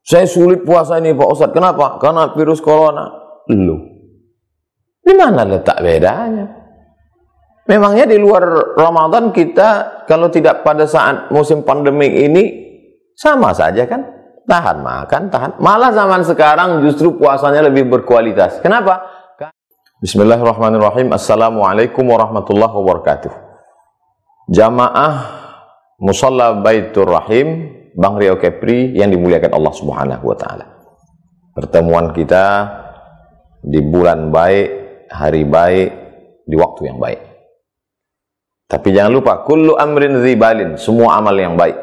Saya sulit puasa ini Pak Ustadz. Kenapa? Karena virus corona. Loh, di mana letak bedanya? Memangnya di luar Ramadan kita kalau tidak pada saat musim pandemik ini sama saja kan? Tahan makan, tahan. Malah zaman sekarang justru puasanya lebih berkualitas. Kenapa? Bismillahirrahmanirrahim. Assalamualaikum warahmatullahi wabarakatuh. Jamaah Musalla Baitur Rahim Bang Riau Kepri yang dimuliakan Allah Subhanahu wa taala. Pertemuan kita di bulan baik, hari baik, di waktu yang baik. Tapi jangan lupa kullu amrin dzibalin, semua amal yang baik.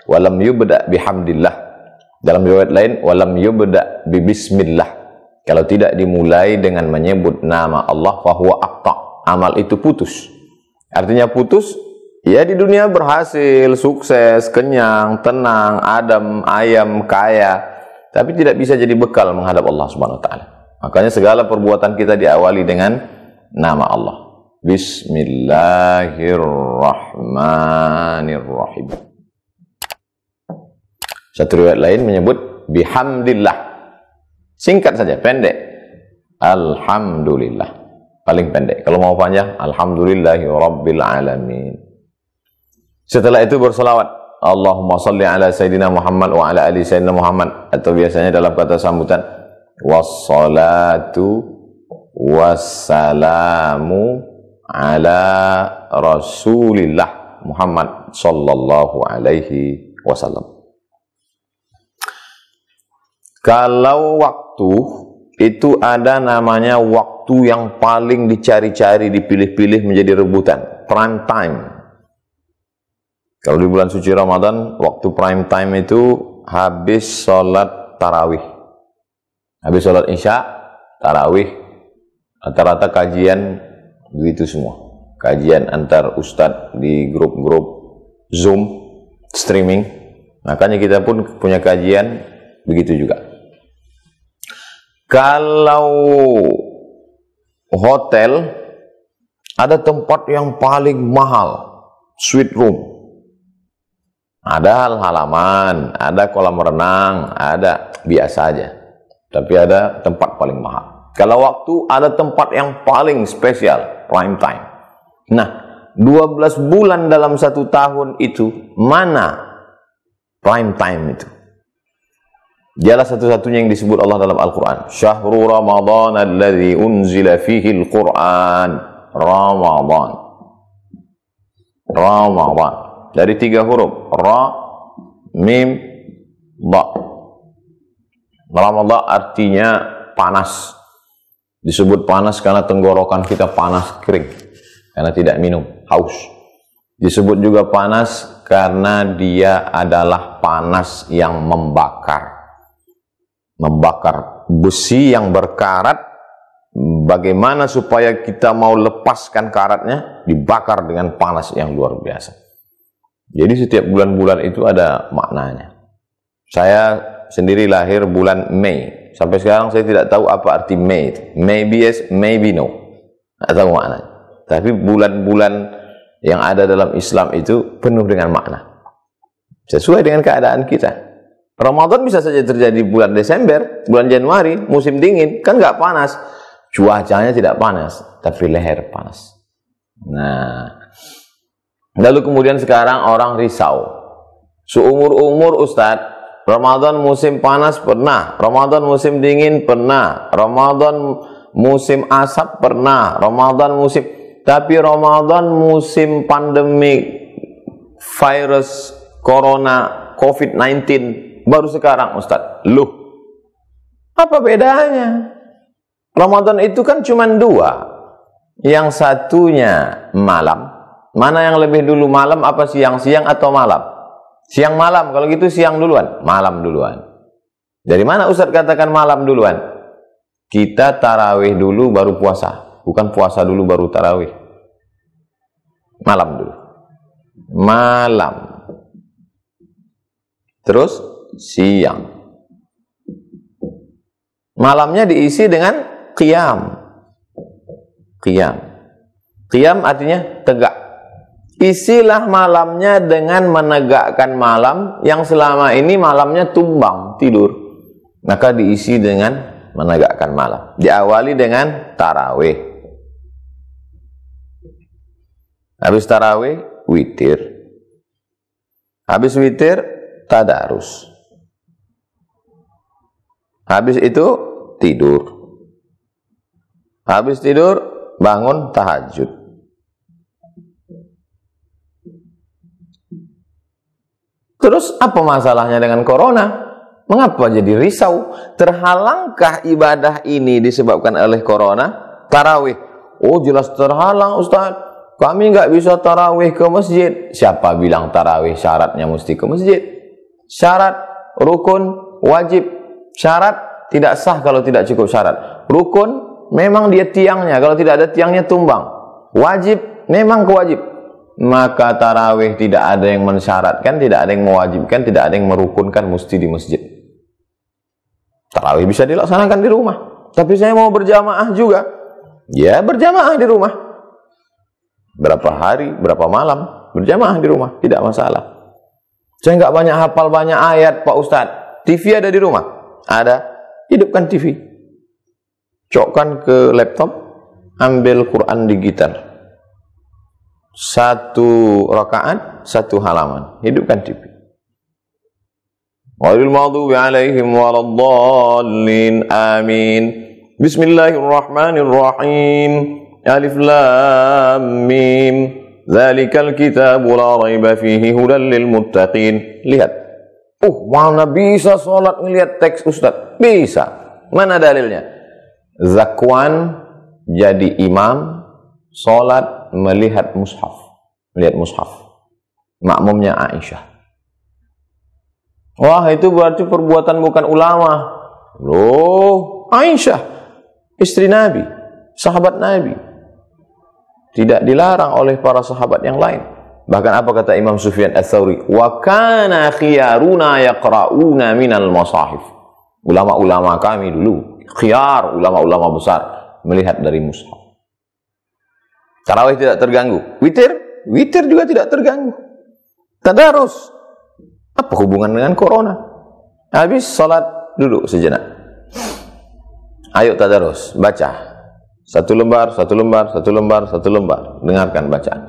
Walam yubda bihamdillah. Dalam riwayat lain walam yubda bi bismillah. Kalau tidak dimulai dengan menyebut nama Allah fa huwa aqta. Amal itu putus. Artinya putus. Ya di dunia berhasil, sukses, kenyang, tenang, adem, ayam, kaya, tapi tidak bisa jadi bekal menghadap Allah Subhanahu wa taala. Makanya segala perbuatan kita diawali dengan nama Allah. Bismillahirrahmanirrahim. Satu riwayat lain menyebut bihamdillah. Singkat saja, pendek. Alhamdulillah. Paling pendek. Kalau mau panjang, alhamdulillahirabbil alamin. Setelah itu berselawat, Allahumma salli ala Sayyidina Muhammad wa ala ali Sayyidina Muhammad. Atau biasanya dalam kata sambutan, wassalatu wassalamu ala Rasulillah Muhammad sallallahu alaihi wasallam. Kalau waktu itu ada namanya waktu yang paling dicari-cari, dipilih-pilih menjadi rebutan, prime time. Kalau di bulan suci Ramadan, waktu prime time itu habis sholat tarawih. Habis sholat isya, tarawih. Rata-rata kajian begitu semua. Kajian antar ustadz di grup-grup Zoom, streaming. Makanya kita pun punya kajian begitu juga. Kalau hotel, ada tempat yang paling mahal, suite room. Ada halaman, ada kolam renang, ada biasa aja. Tapi ada tempat paling mahal. Kalau waktu ada tempat yang paling spesial, prime time. Nah, 12 bulan dalam 1 tahun itu, mana prime time itu? Dialah satu-satunya yang disebut Allah dalam Al-Quran. Syahrul Ramadan alladzi unzila fihi Al-Quran. Ramadan. Ramadan. Dari 3 huruf, ra, mim, ba. Ramadan artinya panas. Disebut panas karena tenggorokan kita panas kering, karena tidak minum, haus. Disebut juga panas karena dia adalah panas yang membakar. Membakar besi yang berkarat. Bagaimana supaya kita mau lepaskan karatnya? Dibakar dengan panas yang luar biasa. Jadi setiap bulan-bulan itu ada maknanya. Saya sendiri lahir bulan Mei. Sampai sekarang saya tidak tahu apa arti Mei itu. Maybe yes, maybe no. Tidak tahu maknanya. Tapi bulan-bulan yang ada dalam Islam itu penuh dengan makna. Sesuai dengan keadaan kita. Ramadan bisa saja terjadi bulan Desember, bulan Januari, musim dingin. Kan nggak panas. Cuacanya tidak panas, tapi leher panas. Nah, lalu kemudian sekarang orang risau. Seumur-umur Ustadz, Ramadan musim panas pernah, Ramadan musim dingin pernah, Ramadan musim asap pernah, Ramadan musim... Tapi Ramadan musim pandemi virus corona COVID-19 baru sekarang Ustadz. Loh, apa bedanya? Ramadan itu kan cuma 2. Yang satunya malam. Mana yang lebih dulu, malam apa siang? Siang atau malam? Siang malam, kalau gitu siang duluan, malam duluan. Dari mana Ustadz katakan malam duluan? Kita tarawih dulu baru puasa, bukan puasa dulu baru tarawih. Malam dulu. Malam. Terus siang. Malamnya diisi dengan qiyam. Qiyam. Qiyam artinya tegak. Isilah malamnya dengan menegakkan malam yang selama ini malamnya tumbang, tidur. Maka diisi dengan menegakkan malam. Diawali dengan tarawih. Habis tarawih, witir. Habis witir, tadarus. Habis itu, tidur. Habis tidur, bangun tahajud. Terus apa masalahnya dengan corona? Mengapa jadi risau? Terhalangkah ibadah ini disebabkan oleh corona? Tarawih. Oh, jelas terhalang, Ustaz. Kami nggak bisa tarawih ke masjid. Siapa bilang tarawih syaratnya mesti ke masjid? Syarat, rukun, wajib. Syarat tidak sah kalau tidak cukup syarat. Rukun, memang dia tiangnya. Kalau tidak ada tiangnya, tumbang. Wajib, memang kewajib. Maka tarawih tidak ada yang mensyaratkan, tidak ada yang mewajibkan, tidak ada yang merukunkan mesti di masjid. Tarawih bisa dilaksanakan di rumah. Tapi saya mau berjamaah juga. Ya, berjamaah di rumah. Berapa hari, berapa malam, berjamaah di rumah. Tidak masalah. Saya nggak banyak hafal banyak ayat, Pak Ustadz. TV ada di rumah? Ada. Hidupkan TV. Cokkan ke laptop, ambil Quran digital. 1 rakaat, 1 halaman. Hidupkan TV. Ghairil maghdubi alaihim waladdallin. Amin. Bismillahirrahmanirrahim. Alif lam mim. Dzalikal kitabu la raiba fihi hudan lil muttaqin. Lihat. Mana bisa salat ngelihat teks Ustaz? Bisa. Mana dalilnya? Zakwan jadi imam salat melihat mushaf. Melihat mushaf. Makmumnya Aisyah. Wah, itu berarti perbuatan bukan ulama. Loh, Aisyah, istri Nabi, sahabat Nabi. Tidak dilarang oleh para sahabat yang lain. Bahkan apa kata Imam Sufyan Ats-Tsauri? Wa kana khiyaruna yaqra'una minal masahif. Ulama-ulama kami dulu, khiyar, ulama-ulama besar, melihat dari mushaf. Tarawih tidak terganggu. Witir? Witir juga tidak terganggu. Tadarus. Apa hubungan dengan corona? Habis salat, duduk sejenak. Ayo tadarus, baca. 1 lembar, 1 lembar, 1 lembar, 1 lembar. Dengarkan bacaan.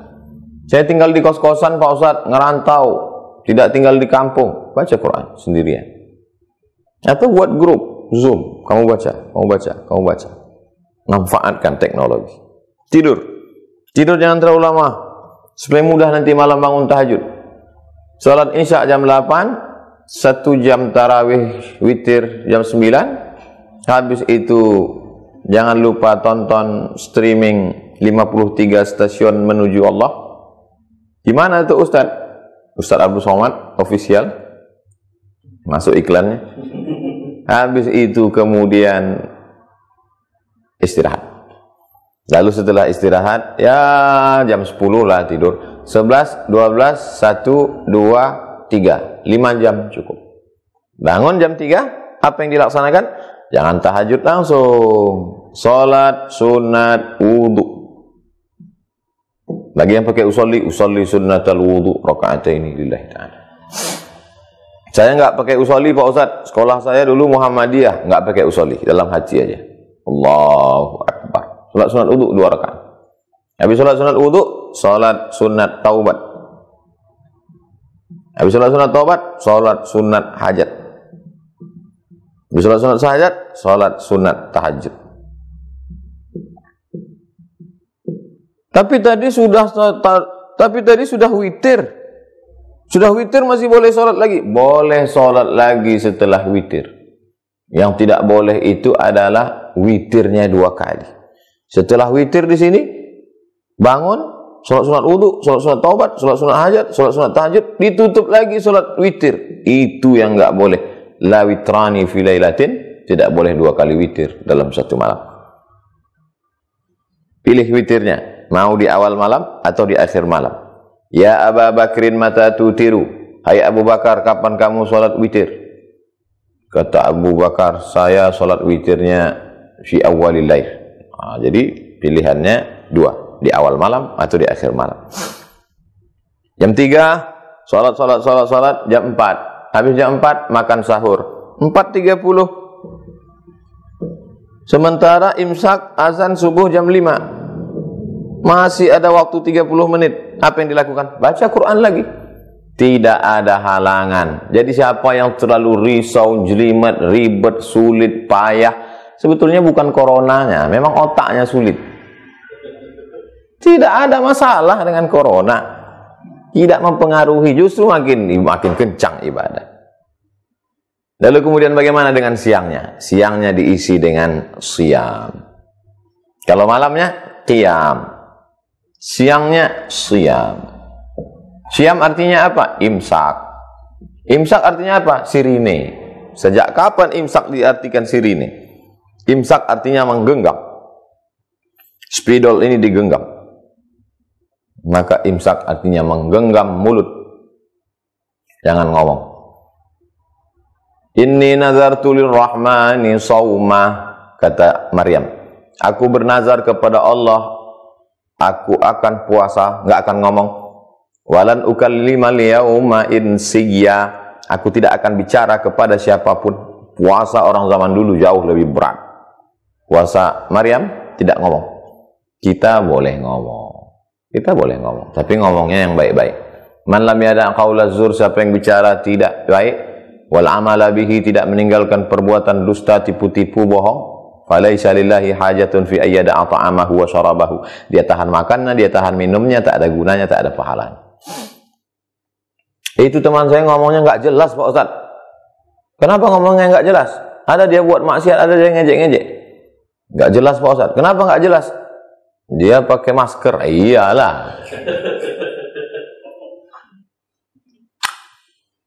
Saya tinggal di kos-kosan, Pak Ustadz, ngerantau. Tidak tinggal di kampung. Baca Quran sendirian. Atau buat grup, Zoom. Kamu baca, kamu baca, kamu baca. Manfaatkan teknologi. Tidur. Tidur jangan terlalu lama. Supaya mudah nanti malam bangun tahajud. Salat Isya jam 8, 1 jam tarawih witir jam 9. Habis itu jangan lupa tonton streaming 53 stasiun menuju Allah. Gimana itu Ustaz? Ustaz Abdul Somad official. Masuk iklannya. Habis itu kemudian istirahat. Lalu setelah istirahat, ya jam 10 lah tidur. 11, 12, 1, 2, 3. 5 jam cukup. Bangun jam 3, apa yang dilaksanakan? Jangan tahajud langsung. Salat, sunat, wudu. Lagi yang pakai usolli sunnatal wudu, raka'ataini lillahi ta'ala. Saya nggak pakai usolli Pak Ustadz. Sekolah saya dulu Muhammadiyah, nggak pakai usolli. Dalam hati aja. Allahu Akbar. Salat sunat wudu 2 rakaat. Habis salat sunat wudu, salat sunat taubat. Habis salat sunat taubat, salat sunat hajat. Habis salat sunat hajat, salat sunat tahajud. Tapi tadi sudah witir. Sudah witir masih boleh salat lagi? Boleh salat lagi setelah witir. Yang tidak boleh itu adalah witirnya 2 kali. Setelah witir di sini, bangun, salat sunat wudu, salat sunat taubat, salat sunat hajat, salat sunat tahajud, ditutup lagi salat witir. Itu yang enggak boleh. La witrani fi lailatin, tidak boleh 2 kali witir dalam 1 malam. Pilih witirnya, mau di awal malam atau di akhir malam. Ya Aba Bakrin mata tutiru. Hai Abu Bakar, kapan kamu salat witir? Kata Abu Bakar, saya salat witirnya fi awwalil lail. Jadi pilihannya 2, di awal malam atau di akhir malam. Jam 3 salat jam 4. Habis jam 4 makan sahur. 4.30 Sementara imsak azan subuh jam 5. Masih ada waktu 30 menit. Apa yang dilakukan? Baca Quran lagi. Tidak ada halangan. Jadi siapa yang terlalu risau, jelimet, ribet, sulit, payah, sebetulnya bukan coronanya, memang otaknya sulit. Tidak ada masalah dengan corona. Tidak mempengaruhi, justru makin kencang ibadah. Lalu kemudian bagaimana dengan siangnya? Siangnya diisi dengan siyam. Kalau malamnya qiyam. Siangnya siyam. Siyam artinya apa? Imsak. Imsak artinya apa? Sirine. Sejak kapan imsak diartikan sirine? Imsak artinya menggenggam. Spidol ini digenggam. Maka imsak artinya menggenggam mulut. Jangan ngomong. Inni nazartu lirrahmani sawma, kata Maryam. Aku bernazar kepada Allah, aku akan puasa, enggak akan ngomong. Walan ukallima al-yawma insiya, aku tidak akan bicara kepada siapapun. Puasa orang zaman dulu jauh lebih berat. Puasa Maryam tidak ngomong. Kita boleh ngomong. Kita boleh ngomong, tapi ngomongnya yang baik-baik. Man lam yada' qaula zur, siapa yang bicara tidak baik, wal amala bihi, tidak meninggalkan perbuatan dusta, tipu-tipu, bohong, falaisa lillahi hajatun fi ayyada'a ta'amahu wa syarabahu. Dia tahan makannya, dia tahan minumnya, tak ada gunanya, tak ada pahalanya. Itu teman saya ngomongnya enggak jelas, Pak Ustaz. Kenapa ngomongnya enggak jelas? Ada dia buat maksiat, ada dia ngejek-ngejek. Enggak jelas, Pak Ustaz. Kenapa enggak jelas? Dia pakai masker. Iyalah.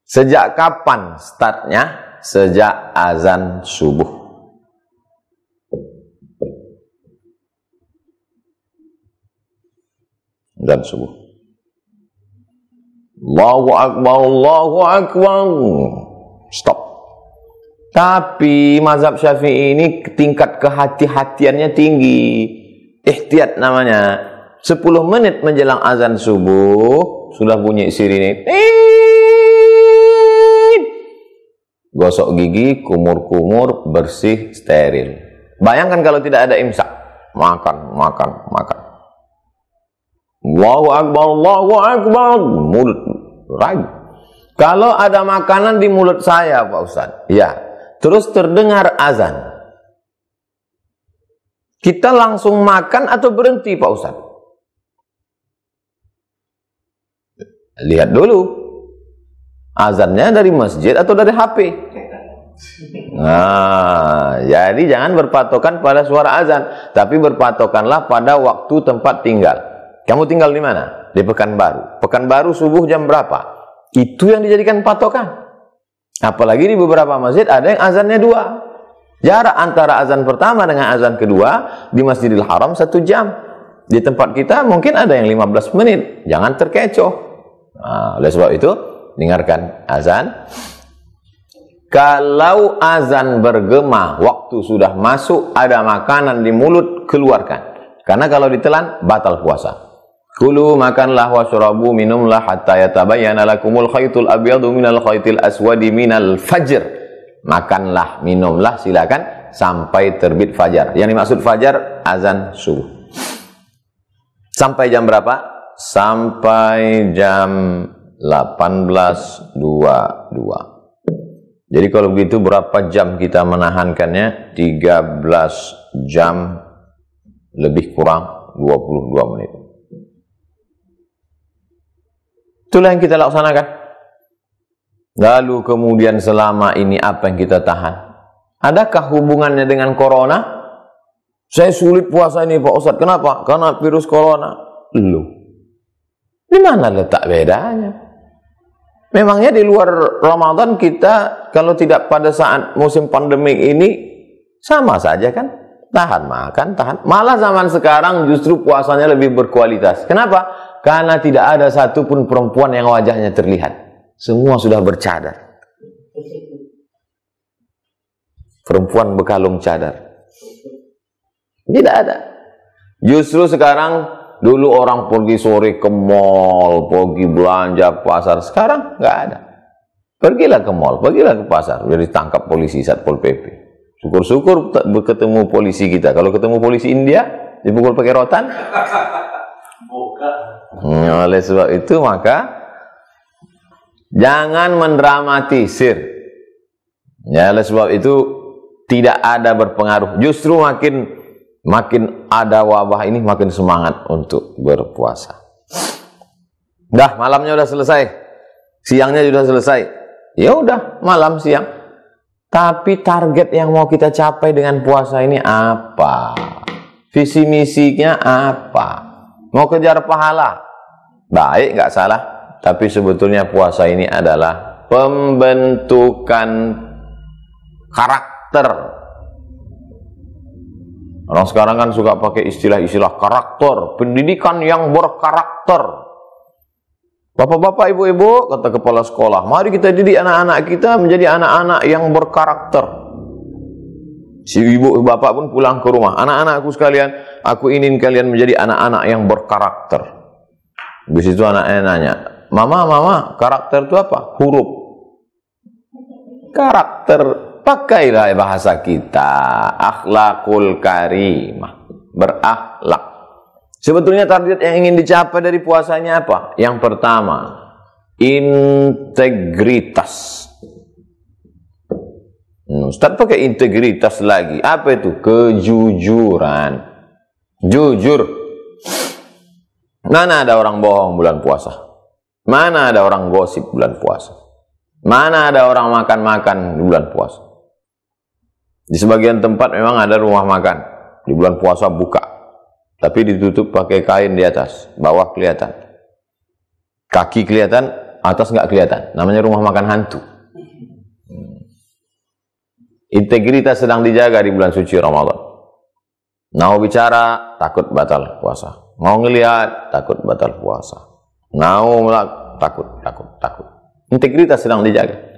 Sejak kapan startnya? Sejak azan subuh. Azan subuh. Allahu Akbar, Allahu Akbar. Stop. Tapi mazhab Syafi'i ini tingkat kehati-hatiannya tinggi. Ihtiyat namanya. 10 menit menjelang azan subuh sudah bunyi sirine. Gosok gigi, kumur-kumur, bersih, steril. Bayangkan kalau tidak ada imsak. Makan. Allahu Akbar, Allahu Akbar. Mulut ragu. Kalau ada makanan di mulut saya, Pak Ustaz, ya, terus terdengar azan, kita langsung makan atau berhenti, Pak Ustaz? Lihat dulu. Azannya dari masjid atau dari HP? Nah, jadi jangan berpatokan pada suara azan, tapi berpatokanlah pada waktu tempat tinggal. Kamu tinggal di mana? Di Pekanbaru. Pekanbaru subuh jam berapa? Itu yang dijadikan patokan. Apalagi di beberapa masjid ada yang azannya 2. Jarak antara azan pertama dengan azan kedua di Masjidil Haram 1 jam. Di tempat kita mungkin ada yang 15 menit. Jangan terkecoh. Nah, oleh sebab itu, dengarkan azan. Kalau azan bergema, waktu sudah masuk, ada makanan di mulut, keluarkan. Karena kalau ditelan, batal puasa. Kulu, makanlah, wasyrabu, minumlah, hatta yatabayyana lakumul khaytul abyadu minal khaytil aswadi minal fajr. Makanlah, minumlah, silakan sampai terbit fajar. Yang dimaksud fajar, azan subuh. Sampai jam berapa? Sampai jam 18.22. Jadi kalau begitu berapa jam kita menahankannya? 13 jam lebih kurang 22 menit. Itulah yang kita laksanakan. Lalu kemudian selama ini apa yang kita tahan? Adakah hubungannya dengan corona? Saya sulit puasa ini, Pak Ustaz. Kenapa? Karena virus corona. Loh, di mana letak bedanya? Memangnya di luar Ramadan kita, kalau tidak pada saat musim pandemik ini, sama saja kan? Tahan makan, tahan. Malah zaman sekarang justru puasanya lebih berkualitas. Kenapa? Karena tidak ada satupun perempuan yang wajahnya terlihat. Semua sudah bercadar. Perempuan berkalung cadar. Tidak ada. Justru sekarang, dulu orang pergi sore ke mall, pergi belanja pasar. Sekarang nggak ada. Pergilah ke mall, pergilah ke pasar. Sudah ditangkap polisi, Satpol PP. Syukur-syukur ketemu polisi kita. Kalau ketemu polisi India, dipukul pakai rotan. Oleh sebab itu maka jangan mendramatisir. Ya, oleh sebab itu tidak ada berpengaruh. Justru makin ada wabah ini makin semangat untuk berpuasa. Dah, malamnya udah selesai. Siangnya sudah selesai. Ya udah, malam siang. Tapi target yang mau kita capai dengan puasa ini apa? Visi misinya apa? Mau kejar pahala? Baik, nggak salah. Tapi sebetulnya puasa ini adalah pembentukan karakter. Orang sekarang kan suka pakai istilah-istilah karakter, pendidikan yang berkarakter. Bapak-bapak, ibu-ibu, kata kepala sekolah, mari kita didik anak-anak kita menjadi anak-anak yang berkarakter. Si ibu bapak pun pulang ke rumah, anak-anakku sekalian, aku ingin kalian menjadi anak-anak yang berkarakter. Di situ anaknya nanya, mama, karakter itu apa? Huruf. Karakter, pakailah bahasa kita, akhlakul karimah, berakhlak. Sebetulnya target yang ingin dicapai dari puasanya apa? Yang pertama, integritas. Ustaz pakai integritas lagi. Apa itu? Kejujuran. Jujur. Mana ada orang bohong bulan puasa? Mana ada orang gosip bulan puasa? Mana ada orang makan-makan di bulan puasa? Di sebagian tempat memang ada rumah makan. Di bulan puasa buka. Tapi ditutup pakai kain di atas, bawah kelihatan. Kaki kelihatan, atas nggak kelihatan. Namanya rumah makan hantu. Integritas sedang dijaga di bulan suci Ramadan. Mau bicara, takut batal puasa. Mau ngelihat, takut batal puasa. Mau takut. Integritas sedang dijaga.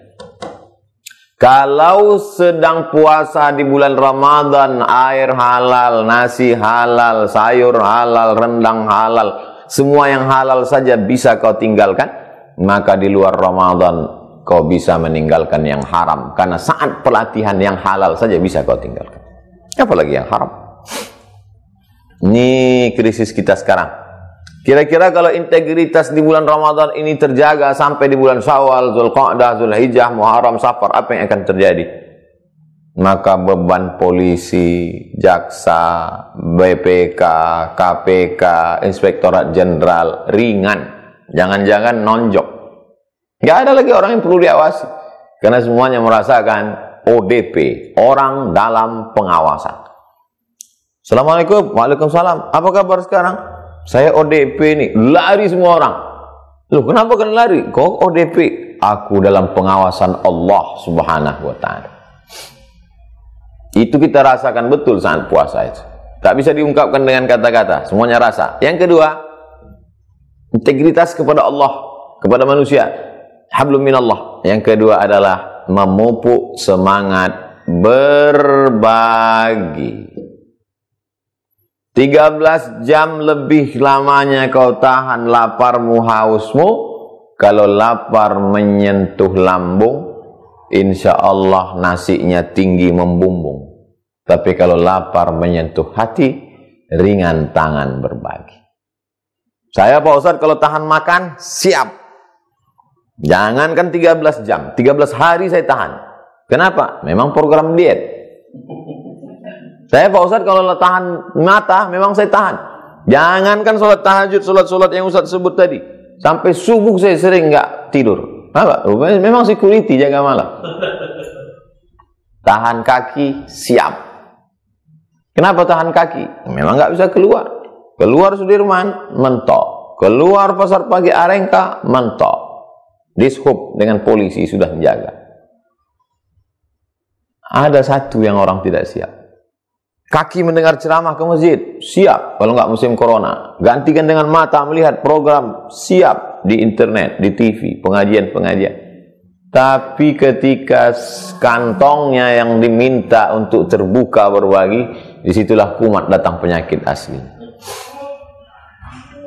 Kalau sedang puasa di bulan Ramadan, air halal, nasi halal, sayur halal, rendang halal, semua yang halal saja bisa kau tinggalkan, maka di luar Ramadan kau bisa meninggalkan yang haram. Karena saat pelatihan yang halal saja bisa kau tinggalkan. Apalagi yang haram. Ini krisis kita sekarang. Kira-kira kalau integritas di bulan Ramadan ini terjaga sampai di bulan Syawal, Zulqa'dah, Zulhijjah, Muharram, Safar, apa yang akan terjadi? Maka beban polisi, jaksa, BPK, KPK, Inspektorat Jenderal ringan. Jangan-jangan nonjok. Nggak ada lagi orang yang perlu diawasi. Karena semuanya merasakan ODP, orang dalam pengawasan. Assalamualaikum, waalaikumsalam. Apa kabar sekarang? Saya ODP nih, lari semua orang. Loh, kenapa kan lari? Kok ODP? Aku dalam pengawasan Allah Subhanahu wa ta'ala. Itu kita rasakan betul saat puasa itu. Tak bisa diungkapkan dengan kata-kata, semuanya rasa. Yang kedua, integritas kepada Allah, kepada manusia. Hablum minallah. Yang kedua adalah memupuk semangat berbagi. 13 jam lebih lamanya kau tahan laparmu, hausmu. Kalau lapar menyentuh lambung, insya Allah nasinya tinggi membumbung. Tapi kalau lapar menyentuh hati, ringan tangan berbagi. Saya Pak Ustadz kalau tahan makan, siap. Jangankan 13 jam, 13 hari saya tahan. Kenapa? Memang program diet. Saya Pak Ustadz kalau tahan mata, memang saya tahan. Jangankan sholat tahajud, sholat yang Ustadz sebut tadi. Sampai subuh saya sering nggak tidur. Apa? Memang security jaga malam. Tahan kaki, siap. Kenapa tahan kaki? Memang nggak bisa keluar. Keluar Sudirman, mentok. Keluar Pasar Pagi Arengka, mentok. Dishub dengan polisi sudah menjaga. Ada satu yang orang tidak siap. Kaki mendengar ceramah ke masjid, siap kalau nggak musim corona. Gantikan dengan mata melihat program, siap di internet, di TV, pengajian-pengajian. Tapi ketika kantongnya yang diminta untuk terbuka berbagi, disitulah kumat datang penyakit asli.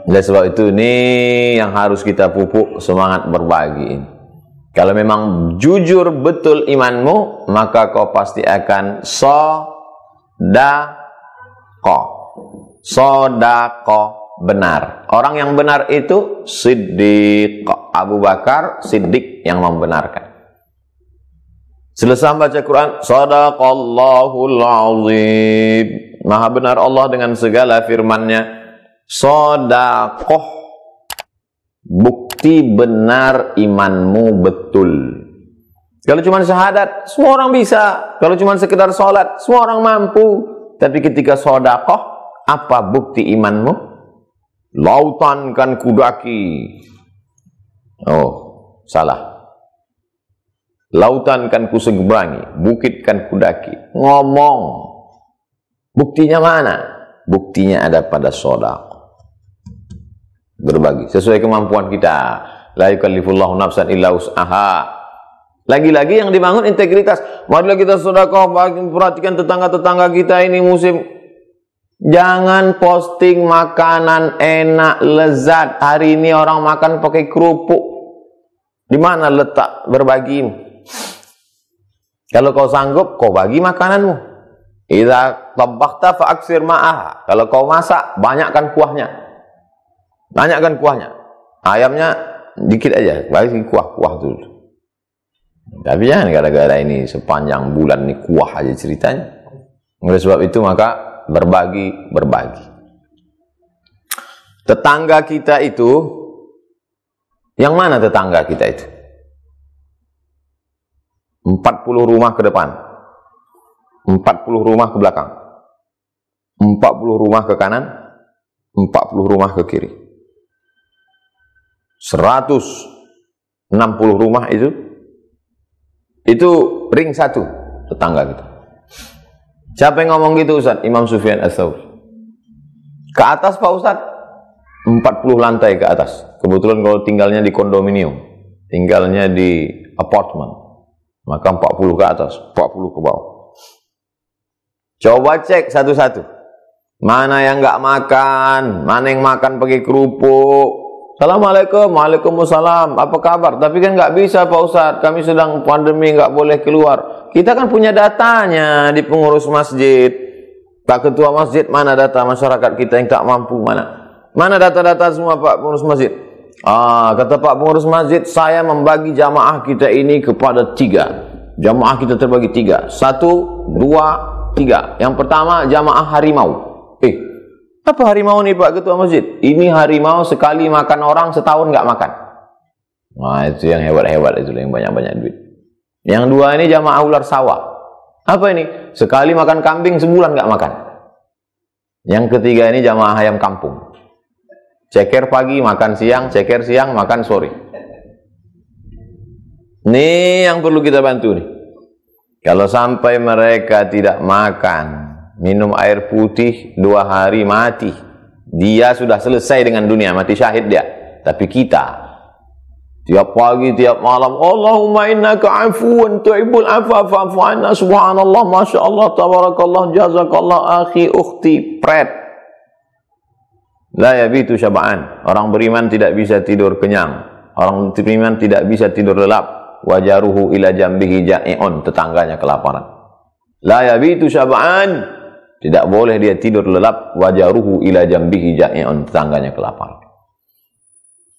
Oleh sebab itu ini yang harus kita pupuk semangat berbagi. Kalau memang jujur betul imanmu, maka kau pasti akan sodako, benar. Orang yang benar itu Siddiq. Abu Bakar Siddiq yang membenarkan. Selesai baca Quran, Sadaqallahul Azim. Maha benar Allah dengan segala firman-Nya. Sodakoh, bukti benar imanmu betul. Kalau cuma syahadat, semua orang bisa. Kalau cuma sekedar sholat, semua orang mampu. Tapi ketika sodakoh, apa bukti imanmu? Lautan kan kudaki. Oh, salah. Lautan kan kuseberangi, bukit kan kudaki. Ngomong. Buktinya mana? Buktinya ada pada sedekah. Berbagi sesuai kemampuan kita. La yukallifullahu nafsan illa wus'aha. Lagi-lagi yang dibangun integritas. Marilah kita sedekah, perhatikan tetangga-tetangga kita ini musim. Jangan posting makanan enak, lezat. Hari ini orang makan pakai kerupuk. Di mana letak berbagimu? Kalau kau sanggup, kau bagi makananmu. Idza tabakhta fa'aksir ma'aha. Kalau kau masak, banyakkan kuahnya. Banyakkan kuahnya. Ayamnya dikit aja, bagi kuah-kuah dulu. Tapi jangan gara-gara ini sepanjang bulan ini kuah aja ceritanya. Oleh sebab itu maka berbagi. Tetangga kita itu, yang mana tetangga kita itu? 40 rumah ke depan, 40 rumah ke belakang, 40 rumah ke kanan, 40 rumah ke kiri. 160 rumah itu ring satu tetangga kita. Siapa yang ngomong gitu Ustaz? Imam Sufyan Ats-Tsauri. Ke atas Pak Ustaz? 40 lantai ke atas. Kebetulan kalau tinggalnya di kondominium, tinggalnya di apartemen, maka 40 ke atas, 40 ke bawah. Coba cek satu-satu. Mana yang nggak makan, mana yang makan pakai kerupuk. Assalamualaikum, waalaikumsalam, apa kabar? Tapi kan nggak bisa Pak Ustadz, kami sedang pandemi, nggak boleh keluar. Kita kan punya datanya di pengurus masjid. Pak Ketua Masjid, mana data masyarakat kita yang tak mampu, mana? Mana data-data semua Pak Pengurus Masjid? Kata Pak Pengurus Masjid, saya membagi jamaah kita ini kepada 3. Jamaah kita terbagi 3. 1, 2, 3. Yang pertama jamaah harimau. Apa harimau nih Pak Ketua Masjid? Ini harimau sekali makan orang, setahun nggak makan. Nah itu yang hebat-hebat, itu yang banyak-banyak duit. Yang 2 ini jamaah ular sawah. Apa ini? Sekali makan kambing, sebulan nggak makan. Yang ketiga ini jamaah ayam kampung. Ceker pagi, makan siang, ceker siang, makan sore. Ini yang perlu kita bantu nih. Kalau sampai mereka tidak makan, minum air putih 2 hari mati. Dia sudah selesai dengan dunia, mati syahid dia. Tapi kita, tiap pagi, tiap malam, Allahumma innaka afuwan tuhibbul afwa fa'fu anna, subhanallah, masyaallah, tabarakallah, jazakallah, akhi, ukhti, pret. La yabitu syaba'an. Orang beriman tidak bisa tidur kenyang. Orang beriman tidak bisa tidur lelap. Wajaruhu ila jambihi ja'i'un. Tetangganya kelaparan. La yabitu syaba'an. Tidak boleh dia tidur lelap. Wajaruhu ila jambihi ja'i'un. Tetangganya kelaparan.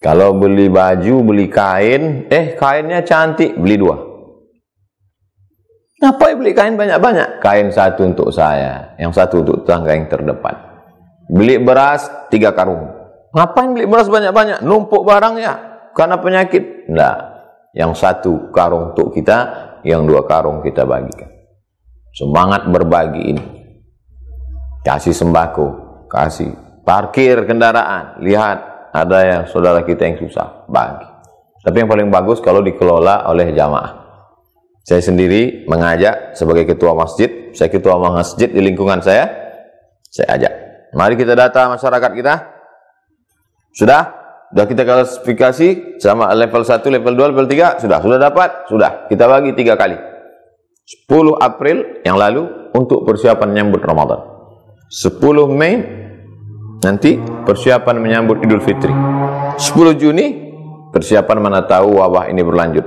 Kalau beli baju, beli kain, kainnya cantik, beli 2. Ngapain beli kain banyak-banyak? Kain 1 untuk saya, yang 1 untuk tetangga yang terdepan. Beli beras 3 karung. Ngapain beli beras banyak-banyak? Numpuk barang ya, karena penyakit. Enggak. Yang 1 karung untuk kita, yang 2 karung kita bagikan. Semangat berbagi ini. Kasih sembako, kasih parkir kendaraan. Lihat, ada yang saudara kita yang susah, bagi. Tapi yang paling bagus kalau dikelola oleh jamaah. Saya sendiri mengajak sebagai ketua masjid, saya ketua masjid di lingkungan saya ajak. Mari kita data masyarakat kita. Sudah kita klasifikasi sama level 1, level 2, level 3. Sudah dapat? Sudah. Kita bagi 3 kali. 10 April yang lalu untuk persiapan menyambut Ramadan. 10 Mei nanti persiapan menyambut Idul Fitri. 10 Juni persiapan mana tahu wabah ini berlanjut.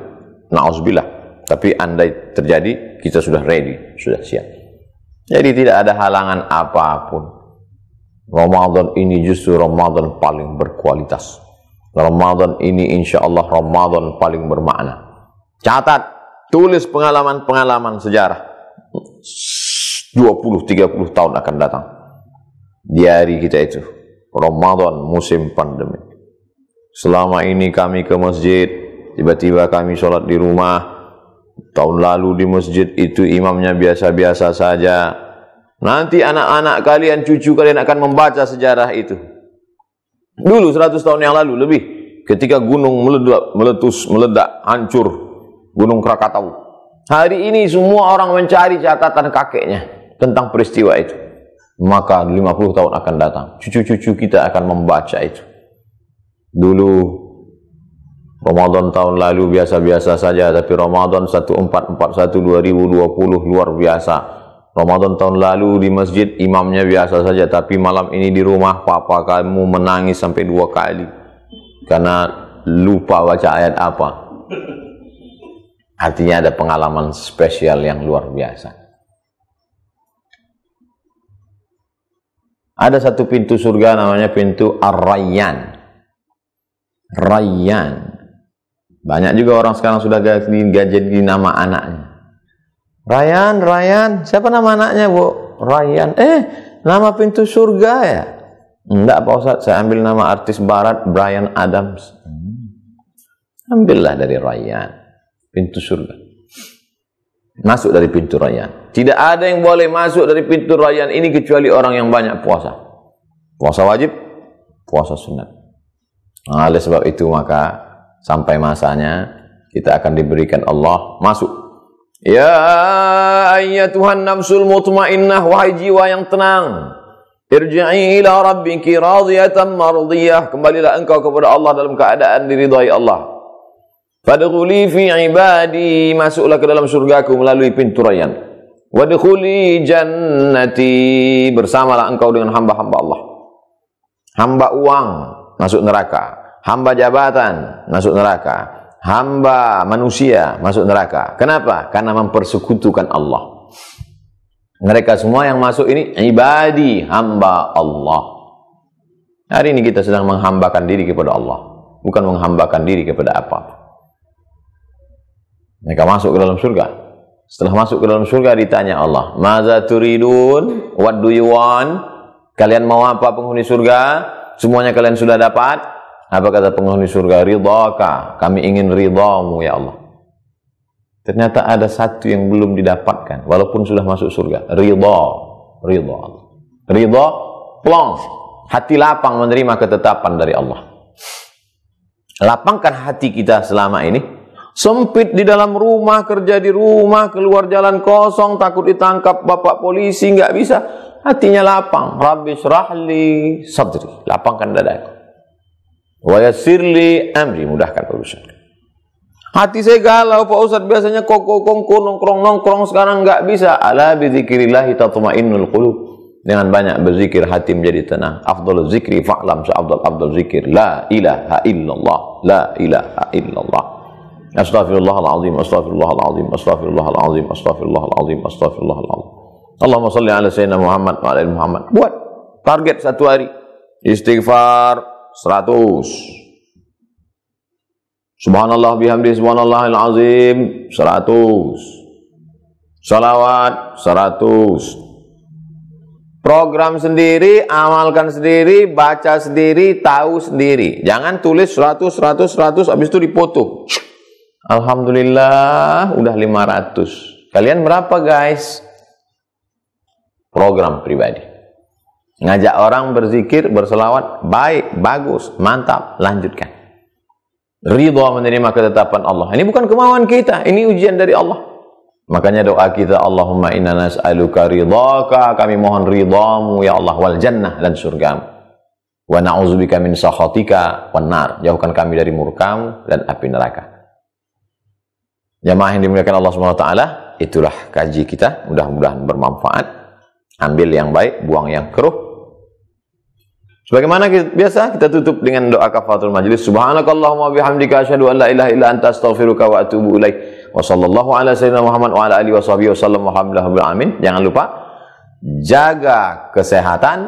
Na'udzubillah. Tapi andai terjadi, kita sudah ready, sudah siap. Jadi tidak ada halangan apapun. Ramadan ini justru Ramadan paling berkualitas. Ramadan ini insya Allah Ramadan paling bermakna. Catat, tulis pengalaman-pengalaman sejarah. 20-30 tahun akan datang. Di hari kita itu, Ramadan musim pandemi. Selama ini kami ke masjid, tiba-tiba kami sholat di rumah. Tahun lalu di masjid itu imamnya biasa-biasa saja. Nanti anak-anak kalian, cucu kalian akan membaca sejarah itu. Dulu 100 tahun yang lalu lebih, ketika gunung meledak, hancur Gunung Krakatau. Hari ini semua orang mencari catatan kakeknya tentang peristiwa itu. Maka 50 tahun akan datang, cucu-cucu kita akan membaca itu. Dulu Ramadan tahun lalu biasa-biasa saja, tapi Ramadan 1441 2020 luar biasa. Ramadan tahun lalu di masjid imamnya biasa saja, tapi malam ini di rumah papa kamu menangis sampai 2 kali karena lupa baca ayat apa. Artinya ada pengalaman spesial yang luar biasa. Ada satu pintu surga namanya pintu Ar-Rayyan. Rayyan. Banyak juga orang sekarang sudah ganti nama anaknya. Rayyan. Siapa nama anaknya, Bu? Rayyan. Nama pintu surga ya? Enggak, Pak Ustaz. Saya ambil nama artis barat, Bryan Adams. Ambillah dari Rayyan. Pintu surga. Masuk dari pintu Rayyan. Tidak ada yang boleh masuk dari pintu Rayyan ini kecuali orang yang banyak puasa. Puasa wajib, puasa sunat. Nah, oleh sebab itu maka sampai masanya kita akan diberikan Allah masuk. Ya ayyatuhan nafsul mutmainnah, wahai jiwa yang tenang. Irji'i ila rabbiki radiyatan mardiyah. Kembalilah engkau kepada Allah dalam keadaan diridhai Allah. Fadkhuli fi ibadi, masuklah ke dalam surgaku melalui pintu Rayyan. Wadkhuli jannati, bersamalah engkau dengan hamba-hamba Allah. Hamba uang masuk neraka, hamba jabatan masuk neraka, hamba manusia masuk neraka. Kenapa? Karena mempersekutukan Allah. Mereka semua yang masuk ini ibadi, hamba Allah. Hari ini kita sedang menghambakan diri kepada Allah, bukan menghambakan diri kepada apa. Mereka masuk ke dalam surga. Setelah masuk ke dalam surga ditanya Allah, "Maza turidun? What do you want?" Kalian mau apa penghuni surga? Semuanya kalian sudah dapat? Apa kata penghuni surga? Ridhaka, kami ingin ridhamu ya Allah. Ternyata ada satu yang belum didapatkan walaupun sudah masuk surga. Ridha Allah. Ridha plong, hati lapang menerima ketetapan dari Allah. Lapangkan hati kita selama ini. Sempit di dalam rumah, kerja di rumah, keluar jalan kosong, takut ditangkap bapak polisi, nggak bisa. Hatinya lapang. Rabbi syrahli sadri, lapangkan dadaku. Wa yassirli amri, mudahkan urusan. Hati saya galau Pak Ustaz, biasanya kongko nongkrong, sekarang nggak bisa. Ala bi dzikrillahi tatma'innul qulub. Dengan banyak berzikir hati menjadi tenang. Afdhaluz zikri fa'lam afdal zikir la ilaha illallah, la ilaha illallah. Astaghfirullahaladzim, astaghfirullahaladzim, astaghfirullahaladzim, astaghfirullahaladzim, astaghfirullahaladzim. Allahumma salli ala sayyidina Muhammad wa ala Muhammad. Buat target satu hari. Istighfar 100. Subhanallah bihamdi subhanallahil azim 100. Salawat 100. Program sendiri, amalkan sendiri, baca sendiri, tahu sendiri. Jangan tulis 100 habis itu dipoto. Alhamdulillah udah 500. Kalian berapa guys? Program pribadi. Ngajak orang berzikir, berselawat, baik, bagus, mantap, lanjutkan. Ridha menerima ketetapan Allah. Ini bukan kemauan kita, ini ujian dari Allah. Makanya doa kita, Allahumma inna nas'aluka ridhaka, kami mohon ridhamu ya Allah, wal jannah, dan surgamu. Wa na'udzubika min sakhatika wan nar, jauhkan kami dari murkamu dan api neraka. Jamaah yang dimuliakan Allah SWT, itulah kaji kita, mudah-mudahan bermanfaat. Ambil yang baik, buang yang keruh. Sebagaimana biasa kita tutup dengan doa kafaratul majlis. Subhanakallahumma bihamdika asyhadu an la ilaha illa anta astaghfiruka wa atubu ilaik. Wa sallallahu ala sayyidina Muhammad wa ala alihi washabihi wasallam walhamdulillahi alamin. Jangan lupa jaga kesehatan,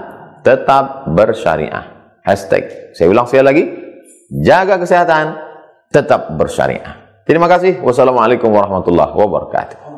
tetap bersyariah. Hashtag. Saya ulang sekali lagi. Jaga kesehatan, tetap bersyariah. Terima kasih. Wassalamualaikum warahmatullahi wabarakatuh.